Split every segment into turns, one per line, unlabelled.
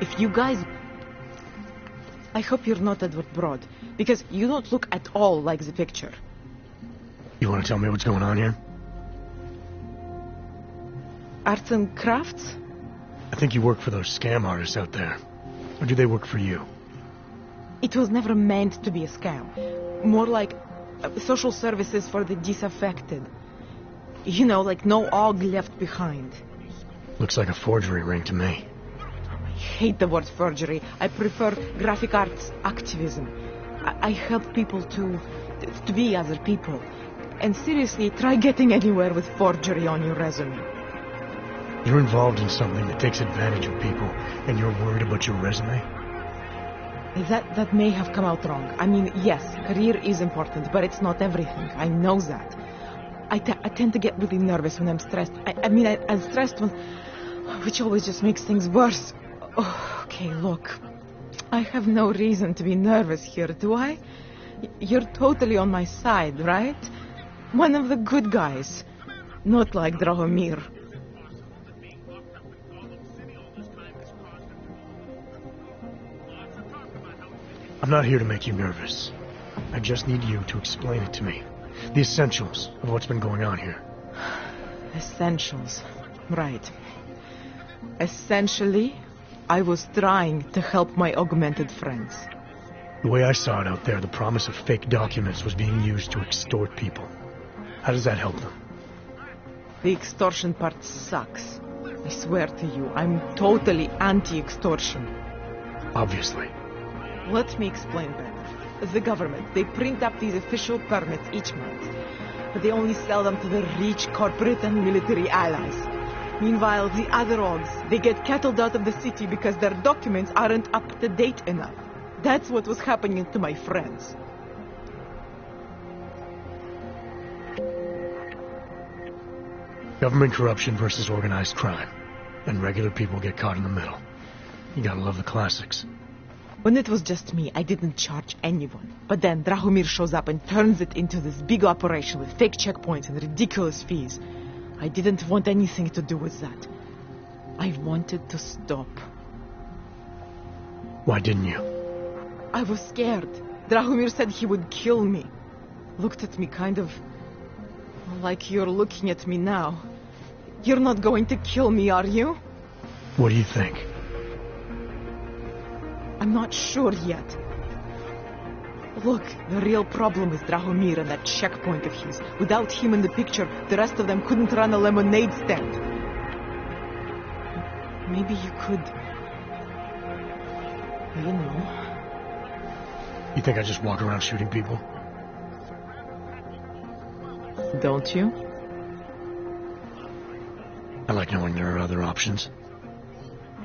if you guys... I hope you're not Edward Broad, because you don't look at all like the picture.
You want to tell me what's going on here?
Arts and crafts?
I think you work for those scam artists out there. Or do they work for you?
It was never meant to be a scam. More like social services for the disaffected. You know, like no og left behind.
Looks like a forgery ring to me.
I hate the word forgery. I prefer graphic arts activism. I help people to be other people. And seriously, try getting anywhere with forgery on your resume.
You're involved in something that takes advantage of people, and you're worried about your resume?
That may have come out wrong. I mean, yes, career is important, but it's not everything. I know that. I tend to get really nervous when I'm stressed. I'm stressed when... which always just makes things worse. Oh, okay, look. I have no reason to be nervous here, do I? You're totally on my side, right? One of the good guys. Not like Drahomir.
I'm not here to make you nervous. I just need you to explain it to me. The essentials of what's been going on here.
Essentials. Right. Essentially, I was trying to help my augmented friends.
The way I saw it out there, the promise of fake documents was being used to extort people. How does that help them?
The extortion part sucks. I swear to you, I'm totally anti-extortion.
Obviously.
Let me explain better. The government, they print up these official permits each month, but they only sell them to the rich corporate and military allies. Meanwhile, the other orgs, they get cattled out of the city because their documents aren't up to date enough. That's what was happening to my friends.
Government corruption versus organized crime. And regular people get caught in the middle. You gotta love the classics.
When it was just me, I didn't charge anyone. But then Drahomir shows up and turns it into this big operation with fake checkpoints and ridiculous fees. I didn't want anything to do with that. I wanted to stop.
Why didn't you?
I was scared. Drahomir said he would kill me. Looked at me kind of... like you're looking at me now. You're not going to kill me, are you?
What do you think?
I'm not sure yet. Look, the real problem is Drahomir and that checkpoint of his. Without him in the picture, the rest of them couldn't run a lemonade stand. Maybe you could... you know...
You think I just walk around shooting people?
Don't you?
I like knowing there are other options.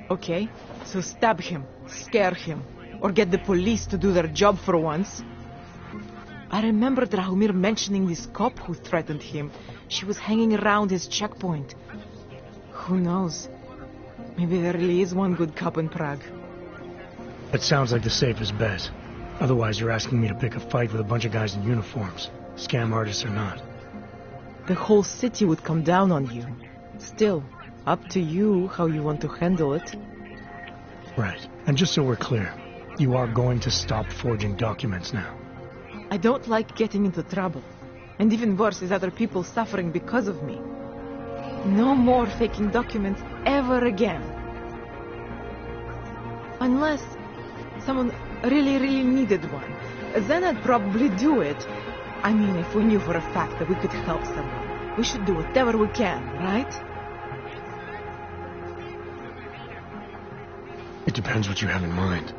Okay, so stab him, scare him, or get the police to do their job for once. I remember Drahomir mentioning this cop who threatened him. She was hanging around his checkpoint. Who knows? Maybe there really is one good cop in Prague.
That sounds like the safest bet. Otherwise, you're asking me to pick a fight with a bunch of guys in uniforms, scam artists or not.
The whole city would come down on you. Still, up to you how you want to handle it.
Right. And just so we're clear, you are going to stop forging documents now.
I don't like getting into trouble. And even worse is other people suffering because of me. No more faking documents ever again. Unless someone really needed one. Then I'd probably do it. I mean, if we knew for a fact that we could help someone, we should do whatever we can, right?
It depends what you have in mind.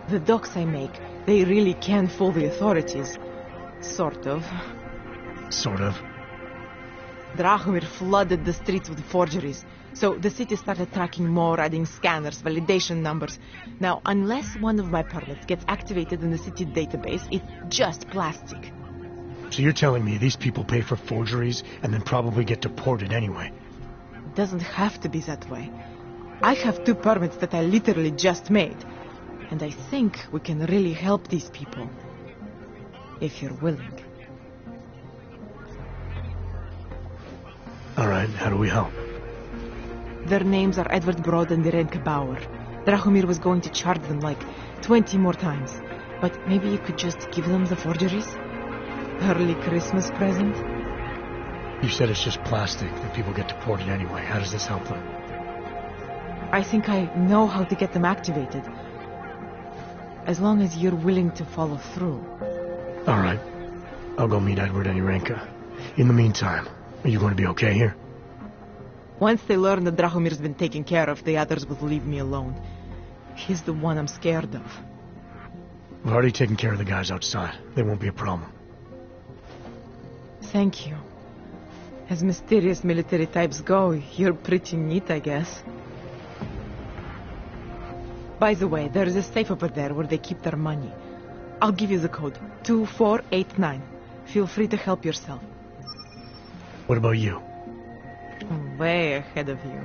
The docs I make, they really can fool the authorities. Sort of.
Sort of.
Drahomir flooded the streets with forgeries. So the city started tracking more, adding scanners, validation numbers. Now, unless one of my permits gets activated in the city database, it's just plastic.
So you're telling me these people pay for forgeries and then probably get deported anyway?
It doesn't have to be that way. I have 2 permits that I literally just made. And I think we can really help these people. If you're willing.
All right, how do we help?
Their names are Edward Broad and Irenke Bauer. Drahomir was going to charge them like 20 more times. But maybe you could just give them the forgeries? Early Christmas present?
You said it's just plastic that people get deported anyway. How does this help them?
I think I know how to get them activated. As long as you're willing to follow through.
All right. I'll go meet Edward and Irenka. In the meantime, are you going to be okay here?
Once they learn that Drahomir's been taken care of, the others will leave me alone. He's the one I'm scared of.
We've already taken care of the guys outside. They won't be a problem.
Thank you. As mysterious military types go, you're pretty neat, I guess. By the way, there is a safe over there where they keep their money. I'll give you the code. 2489. Feel free to help yourself.
What about you?
Way ahead of you.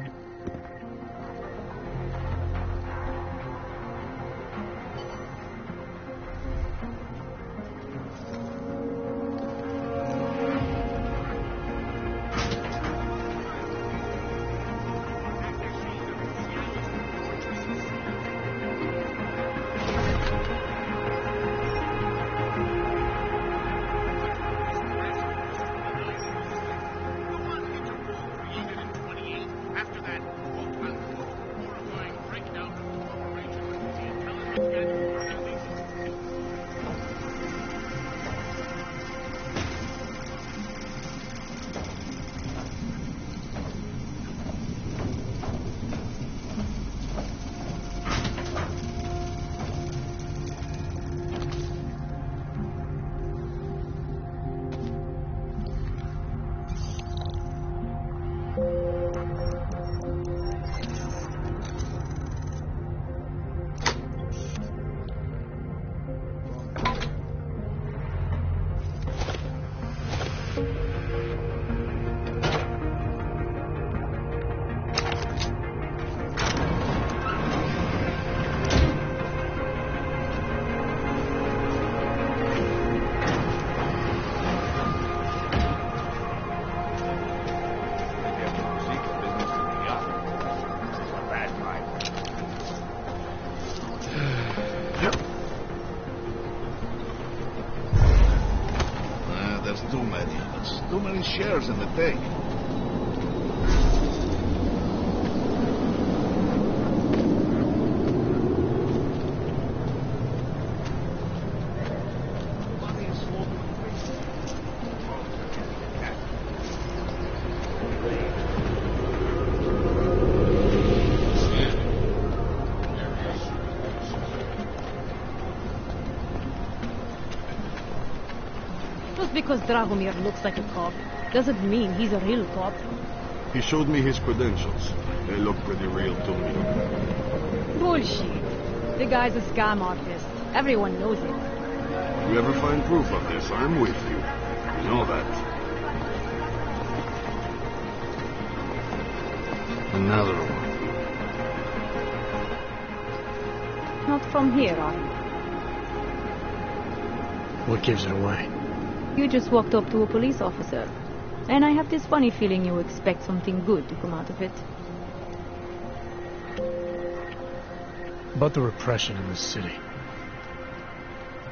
Too many shares in the take.
Just because Dragomir looks like a cop doesn't mean he's a real cop.
He showed me his credentials. They look pretty real to me.
Bullshit. The guy's a scam artist. Everyone knows it.
If you ever find proof of this, I'm with you. You know that. Another one.
Not from here, are you?
What gives it away?
You just walked up to a police officer. And I have this funny feeling you expect something good to come out of it.
About the repression in this city.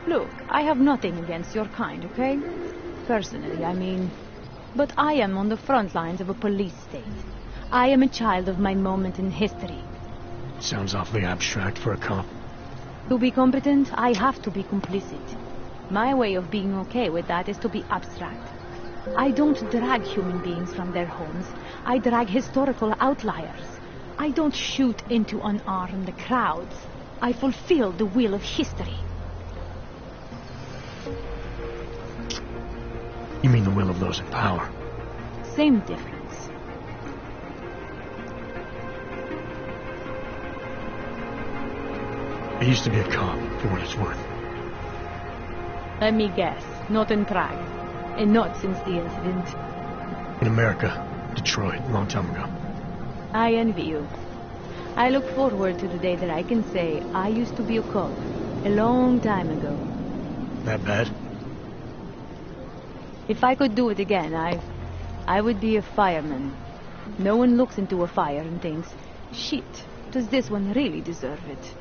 Look, I have nothing against your kind, okay? Personally, I mean. But I am on the front lines of a police state. I am a child of my moment in history.
Sounds awfully abstract for a cop.
To be competent, I have to be complicit. My way of being okay with that is to be abstract. I don't drag human beings from their homes. I drag historical outliers. I don't shoot into unarmed crowds. I fulfill the will of history.
You mean the will of those in power?
Same difference.
I used to be a cop, for what it's worth.
Let me guess, not in Prague. And not since the incident.
In America, Detroit, a long time ago.
I envy you. I look forward to the day that I can say I used to be a cop a long time ago.
That bad?
If I could do it again, I would be a fireman. No one looks into a fire and thinks, shit, Does this one really deserve it?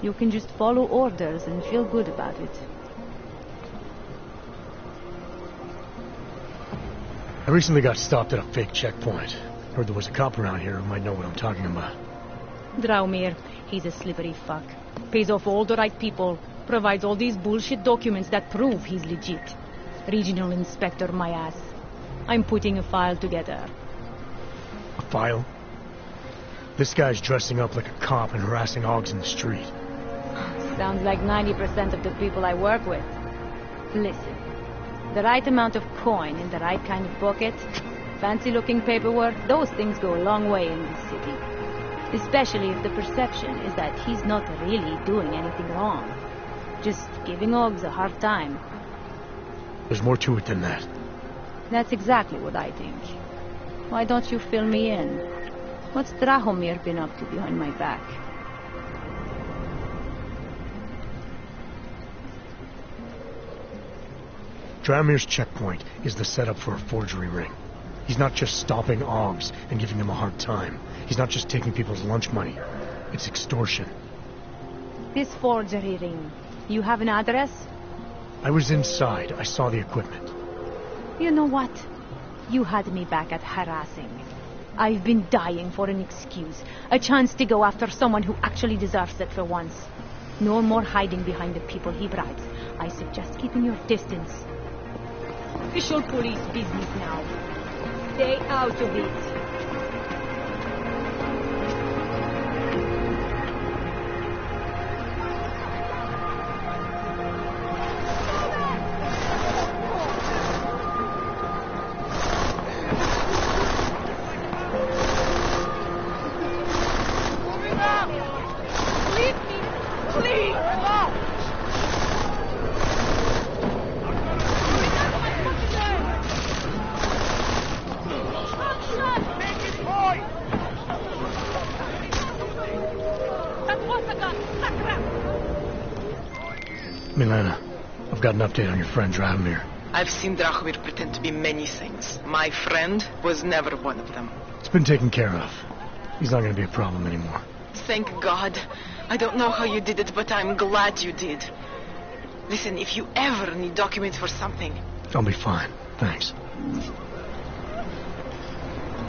You can just follow orders and feel good about it.
I recently got stopped at a fake checkpoint. Heard there was a cop around here who might know what I'm talking about.
Draumir, he's a slippery fuck. Pays off all the right people. Provides all these bullshit documents that prove he's legit. Regional inspector, my ass. I'm putting a file together.
A file? This guy's dressing up like a cop and harassing Augs in the street.
Sounds like 90% of the people I work with. Listen, the right amount of coin in the right kind of pocket, fancy-looking paperwork, those things go a long way in this city. Especially if the perception is that he's not really doing anything wrong. Just giving Augs a hard time.
There's more to it than that.
That's exactly what I think. Why don't you fill me in? What's Drahomir been up to behind my back?
Drahomir's checkpoint is the setup for a forgery ring. He's not just stopping Augs and giving them a hard time. He's not just taking people's lunch money. It's extortion.
This forgery ring, you have an address?
I was inside. I saw the equipment.
You know what? You had me back at harassing. I've been dying for an excuse. A chance to go after someone who actually deserves it for once. No more hiding behind the people he bribes. I suggest keeping your distance. Official police business now. Stay out of it.
Milena, I've got an update on your friend Drahomir.
I've seen Drahomir pretend to be many things. My friend was never one of them.
It's been taken care of. He's not going to be a problem anymore.
Thank God. I don't know how you did it, but I'm glad you did. Listen, if you ever need documents for something...
I'll be fine. Thanks.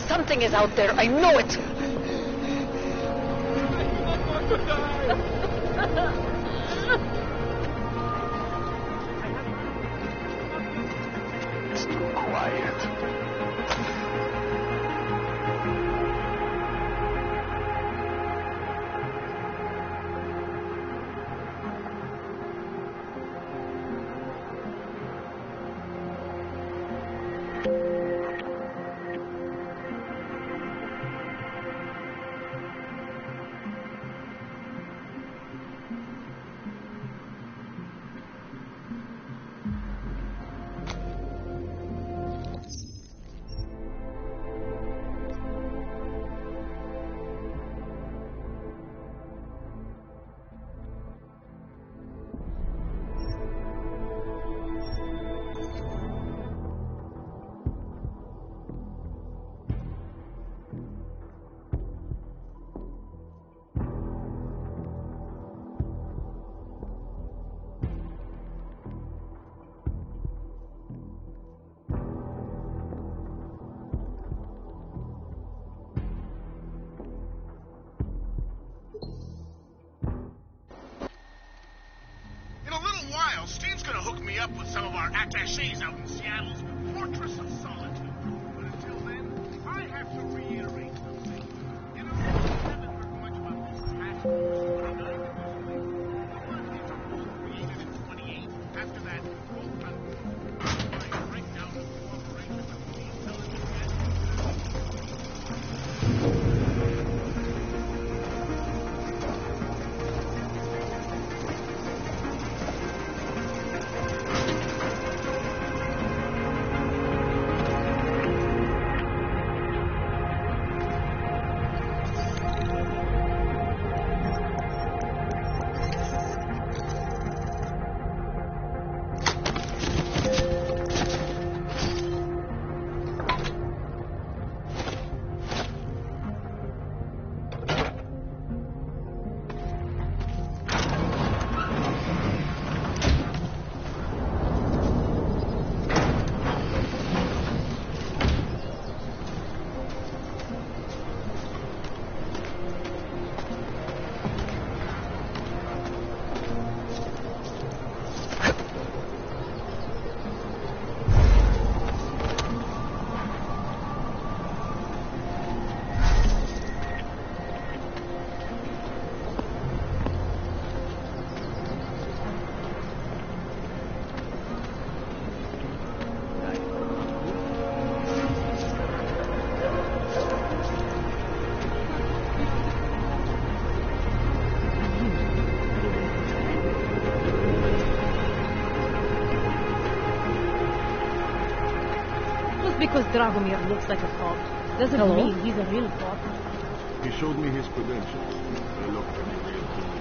Something is out there. I know it.
It's too quiet.
Steve's gonna hook me up with some of our attachés out in Seattle's Fortress of Solitude. But until then, I have to reiterate something. You know, I haven't heard much about this task force 29 recently. A lot of these are all created in 28 after that quote-unquote breakdown of cooperation with the intelligence
Dragomir looks like a cop. Doesn't
Hello?
mean he's a real cop.
He showed me his credentials. They look pretty real to me.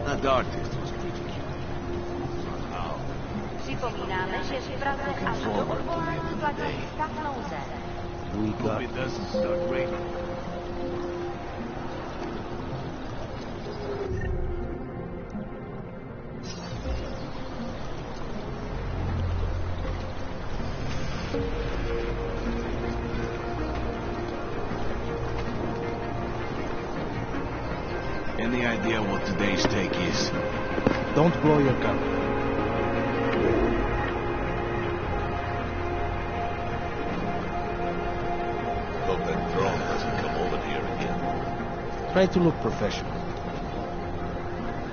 That artist was pretty cute. Somehow.
Przypominamy, że sprawę aż do odwołania płaci stawną cenę.
Hope it doesn't start raining. Any idea what today's take is?
Don't blow your gun.
Hope that drone doesn't come over here again.
Try to look professional.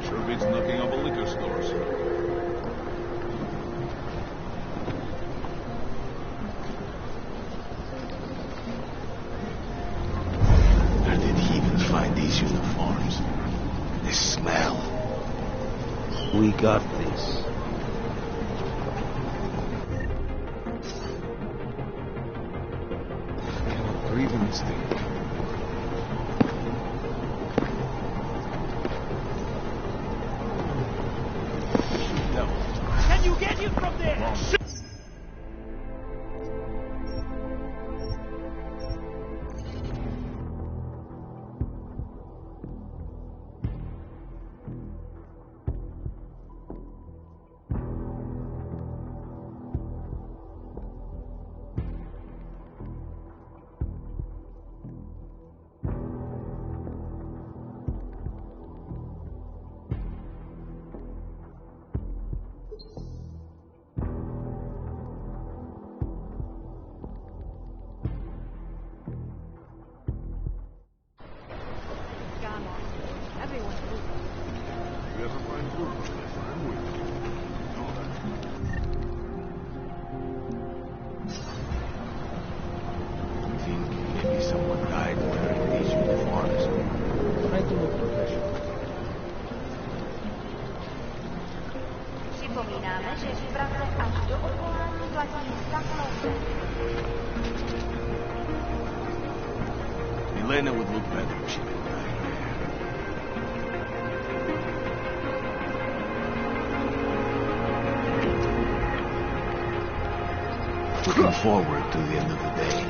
Sure beats knocking over liquor stores.
Where did he even find these uniforms? This smell.
We got this.
I cannot breathe in this thing. No.
Can you get him from there?
If you ever find proof of this, I'm with you. Know that.
I think maybe someone died wearing these uniforms.
Try to look professional.
Przypominamy, że sprawę aż do odwołania płaci stawną cenę.
Elena would look better if she didn't die. Looking forward to the end of the day.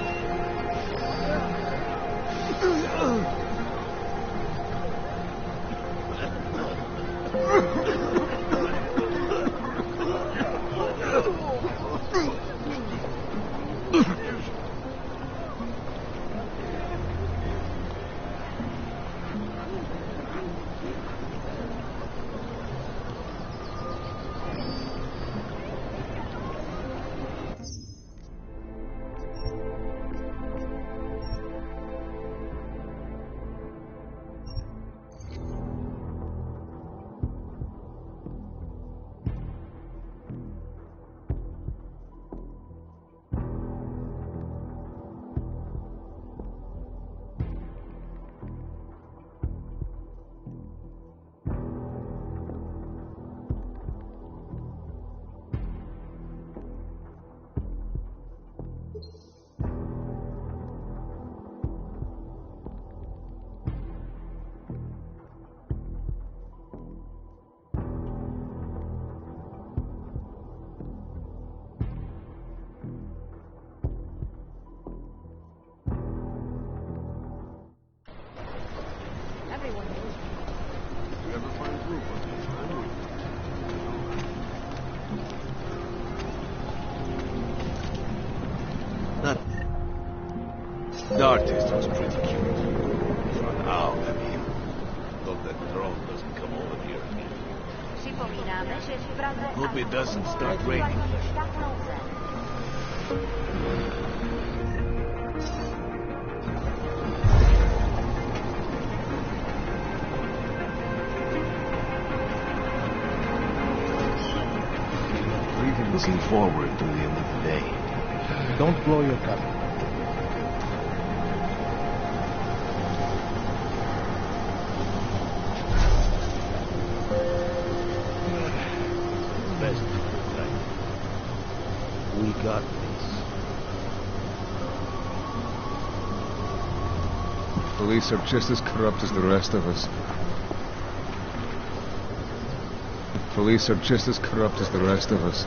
If you ever find proof of this, I'm with you.
That... The artist was pretty cute. For now, I mean. Hope that drone doesn't come over here again.
Przypominamy, że sprawę
Hope it doesn't
aż do
start
odwołania
raining.
płaci stawną cenę.
pressing forward to the end of the day. Don't blow your cover. We got this.
Police are just as corrupt as the rest of us. Police are just as corrupt as the rest of us.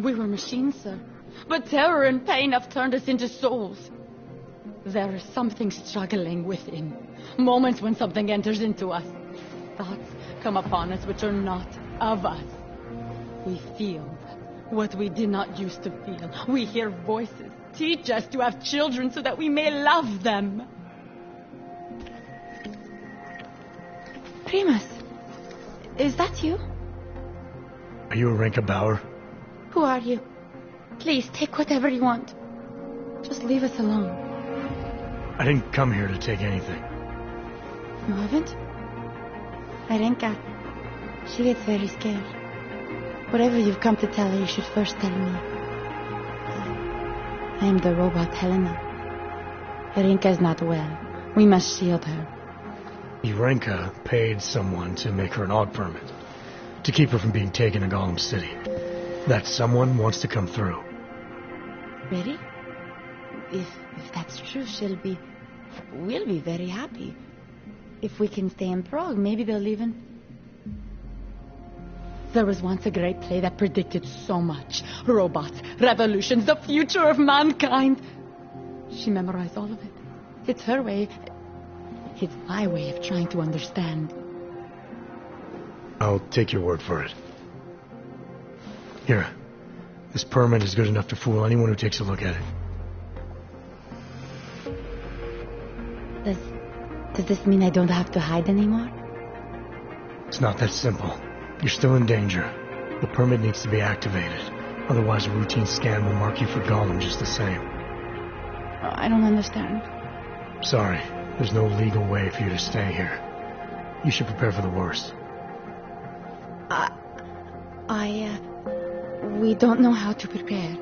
We were machines, sir. But terror and pain have turned us into souls. There is something struggling within. Moments when something enters into us. Thoughts come upon us which are not of us. We feel what we did not used to feel. We hear voices. Teach us to have children so that we may love them.
Primus, is that you?
Are you Renka Bauer?
Who are you? Please, take whatever you want. Just leave us alone.
I didn't come here to take anything.
You haven't? Arenka, she gets very scared. Whatever you've come to tell her, you should first tell me. I am the robot Helena. Arenka is not well. We must shield her.
Irenka paid someone to make her an AUG permit, to keep her from being taken to Gollum City. That someone wants to come through.
Really? If that's true, we'll be very happy. If we can stay in Prague, maybe they'll even...
There was once a great play that predicted so much. Robots, revolutions, the future of mankind. She memorized all of it. It's her way. It's my way of trying to understand.
I'll take your word for it. Here. This permit is good enough to fool anyone who takes a look at it.
Does this mean I don't have to hide anymore?
It's not that simple. You're still in danger. The permit needs to be activated. Otherwise, a routine scan will mark you for Gollum just the same.
I don't understand.
Sorry. There's no legal way for you to stay here. You should prepare for the worst.
We don't know how to prepare.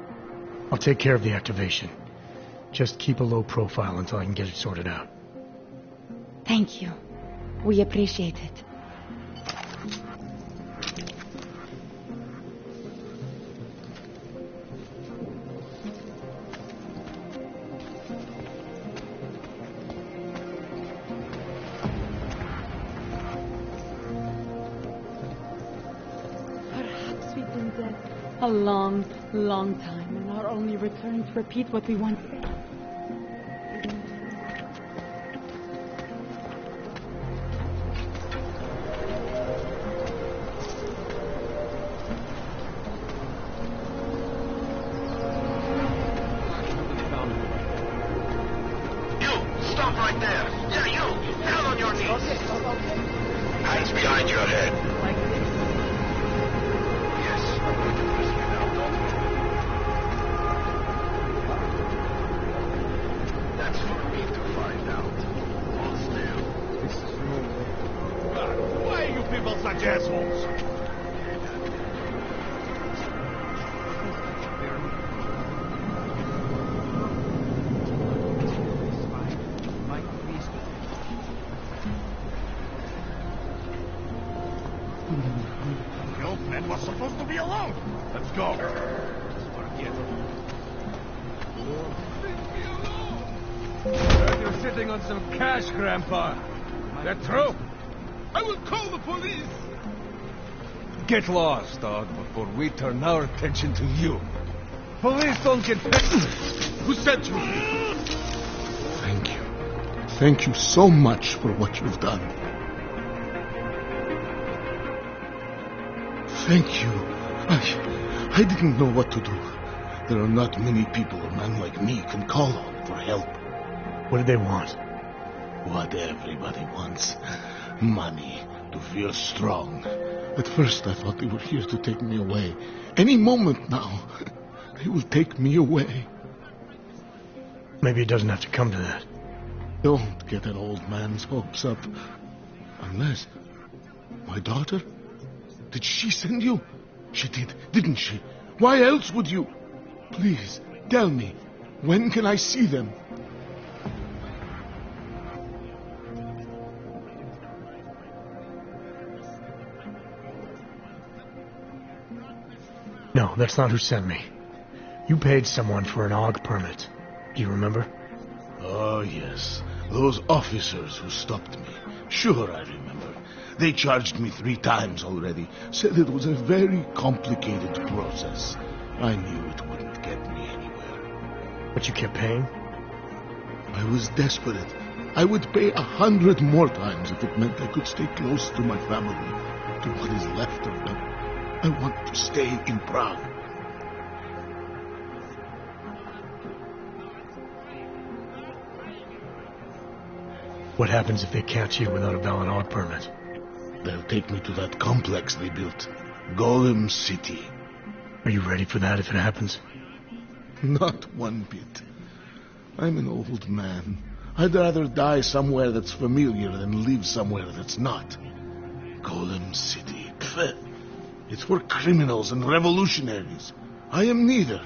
I'll take care of the activation. Just keep a low profile until I can get it sorted out.
Thank you. We appreciate it.
A long, long time, and are only returning to repeat what we once said.
right there. Yeah, you. Down on your knees. Hands behind your head. Yes, I'm going to risk you now, don't we? That's for me to find out. Hold still.
God, why are you people such assholes? The old man was supposed to be alone. Let's go.
Heard you're sitting on some cash, Grandpa. That true?
I will call the police.
Get lost, dog, before we turn our attention to you. Police don't get paid.
Who sent you?
Thank you. Thank you so much for what you've done. Thank you. I didn't know what to do. There are not many people a man like me can call on for help.
What did they want?
What everybody wants. Money, to feel strong. At first I thought they were here to take me away. Any moment now, they will take me away.
Maybe it doesn't have to come to that.
Don't get an old man's hopes up. Unless... My daughter? Did she send you? She did, didn't she? Why else would you? Please, tell me. When can I see them?
No, that's not who sent me. You paid someone for an AUG permit. Do you remember?
Oh, yes. Those officers who stopped me. Sure, I remember. They charged me 3 times already. Said it was a very complicated process. I knew it wouldn't get me anywhere.
But you kept paying?
I was desperate. I would pay 100 more times if it meant I could stay close to my family, to what is left of them. I want to stay in Prague.
What happens if they catch you without a valid AUG permit?
They'll take me to that complex they built. Golem City.
Are you ready for that if it happens?
Not one bit. I'm an old man. I'd rather die somewhere that's familiar than live somewhere that's not. Golem City. Pfft. It's for criminals and revolutionaries. I am neither.